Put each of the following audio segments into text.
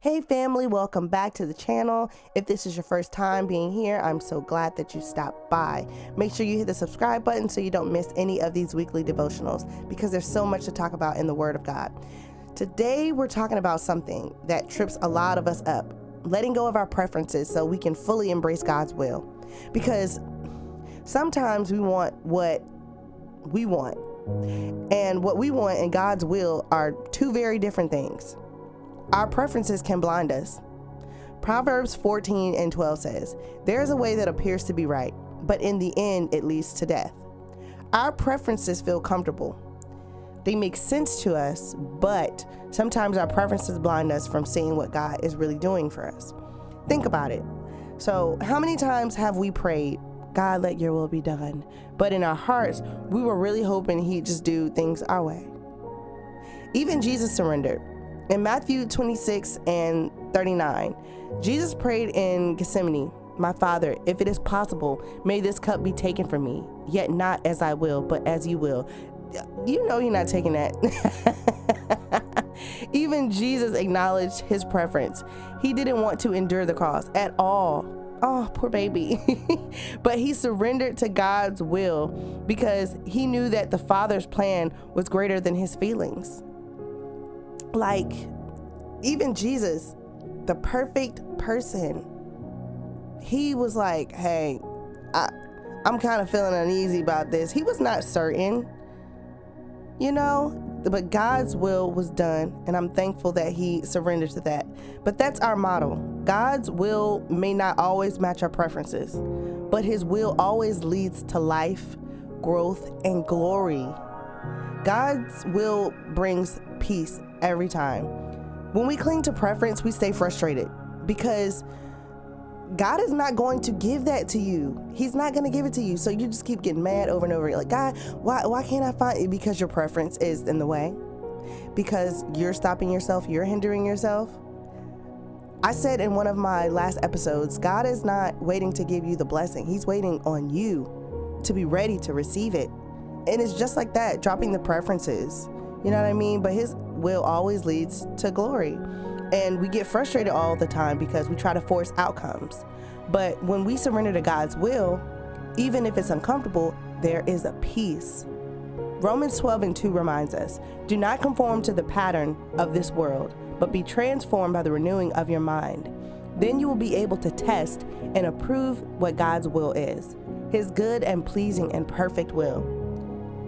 Hey family, welcome back to the channel. If this is your first time being here, I'm so glad that you stopped by. Make sure you hit the subscribe button so you don't miss any of these weekly devotionals because there's so much to talk about in the Word of God. Today we're talking about something that trips a lot of us up, letting go of our preferences so we can fully embrace God's will. Because sometimes we want what we want, and what we want and God's will are two very different things. Our preferences can blind us. Proverbs 14:12 says, "There is a way that appears to be right, but in the end it leads to death." Our preferences feel comfortable. They make sense to us, but sometimes our preferences blind us from seeing what God is really doing for us. Think about it. So, how many times have we prayed, "God, let your will be done," but in our hearts, we were really hoping He'd just do things our way? Even Jesus surrendered. In Matthew 26:39, Jesus prayed in Gethsemane, "My Father, if it is possible, may this cup be taken from me, yet not as I will, but as you will." You know you're not taking that. Even Jesus acknowledged his preference. He didn't want to endure the cross at all. Oh, poor baby. But he surrendered to God's will because he knew that the Father's plan was greater than his feelings. Like, even Jesus, the perfect person, he was like, "Hey, I'm kind of feeling uneasy about this." He was not certain, but God's will was done, and I'm thankful that he surrendered to that. But that's our model. God's will may not always match our preferences, but his will always leads to life, growth, and glory. God's will brings peace every time. When we cling to preference, we stay frustrated because God is not going to give that to you. He's not going to give it to you. So you just keep getting mad over and over. You're like, "God, why can't I find it?" Because your preference is in the way. Because you're stopping yourself. You're hindering yourself. I said in one of my last episodes, God is not waiting to give you the blessing. He's waiting on you to be ready to receive it. And it's just like that, dropping the preferences. You know what I mean? But his will always leads to glory. And we get frustrated all the time because we try to force outcomes. But when we surrender to God's will, even if it's uncomfortable, there is a peace. Romans 12:2 reminds us, "Do not conform to the pattern of this world, but be transformed by the renewing of your mind. Then you will be able to test and approve what God's will is, his good and pleasing and perfect will."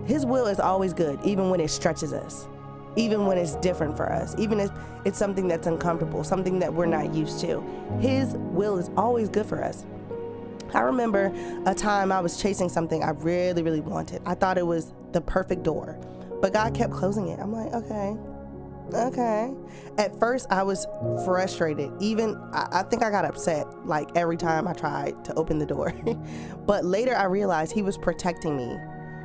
His will is always good, even when it stretches us, even when it's different for us, even if it's something that's uncomfortable, something that we're not used to. His will is always good for us. I remember a time I was chasing something I really, really wanted. I thought it was the perfect door, but God kept closing it. I'm like, okay. At first, I was frustrated. I think I got upset like every time I tried to open the door. But later I realized he was protecting me.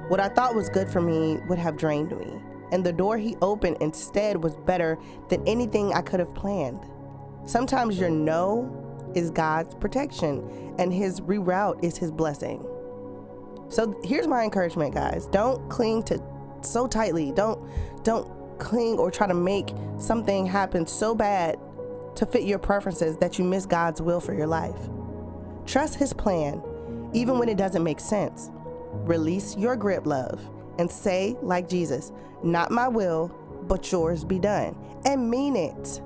What I thought was good for me would have drained me. And the door he opened instead was better than anything I could have planned. Sometimes your no is God's protection, and his reroute is his blessing. So here's my encouragement, guys. Don't cling to so tightly. Don't cling or try to make something happen so bad to fit your preferences that you miss God's will for your life. Trust his plan, even when it doesn't make sense. Release your grip, love, and say, like Jesus, "Not my will, but yours be done." And mean it.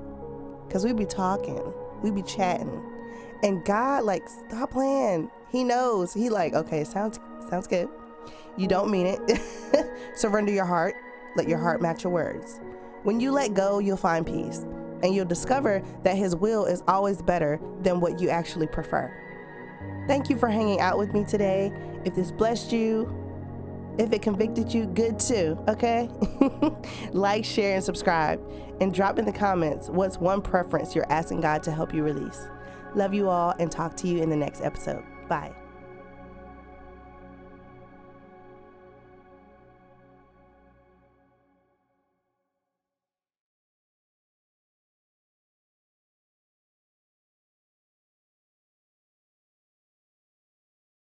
Because we be talking, we be chatting. And God, stop playing. He knows. He okay, sounds good. You don't mean it. Surrender your heart. Let your heart match your words. When you let go, you'll find peace. And you'll discover that his will is always better than what you actually prefer. Thank you for hanging out with me today. If this blessed you, if it convicted you, good too, okay? Like, share, and subscribe. And drop in the comments what's one preference you're asking God to help you release. Love you all and talk to you in the next episode. Bye.